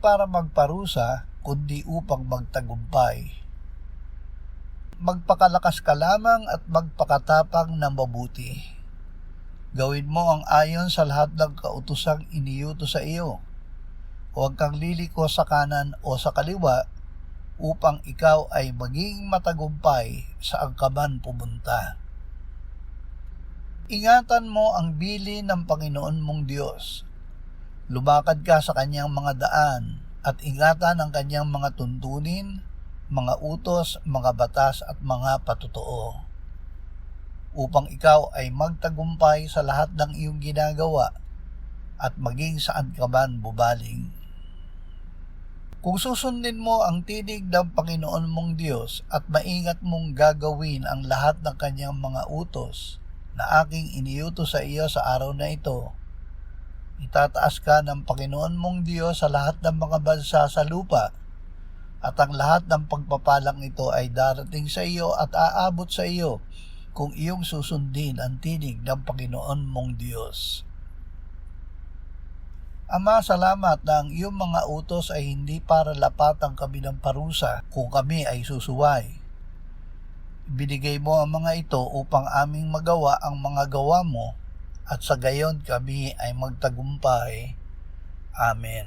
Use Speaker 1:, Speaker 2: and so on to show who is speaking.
Speaker 1: para magparusa, kundi upang magtagumpay. Magpakalakas ka lamang at magpakatapang na mabuti. Gawin mo ang ayon sa lahat ng kautosang iniutos sa iyo. Huwag kang liliko sa kanan o sa kaliwa upang ikaw ay maging matagumpay saan ka man pumunta. Ingatan mo ang bilin ng Panginoon mong Diyos. Lumakad ka sa kanyang mga daan at ingatan ang kanyang mga tuntunin, mga utos, mga batas at mga patotoo, upang ikaw ay magtagumpay sa lahat ng iyong ginagawa at maging saan ka man bubaling. Kung susundin mo ang tinig ng Panginoon mong Diyos at maingat mong gagawin ang lahat ng kanyang mga utos na aking iniutos sa iyo sa araw na ito, itataas ka ng Panginoon mong Diyos sa lahat ng mga bansa sa lupa, at ang lahat ng pagpapalang ito ay darating sa iyo at aabot sa iyo kung iyong susundin ang tinig ng Panginoon mong Diyos. Ama, salamat na ang iyong mga utos ay hindi para lapatan kami ng parusa kung kami ay susuway. Binigay mo ang mga ito upang aming magawa ang mga gawa mo, at sa gayon kami ay magtagumpay. Amen.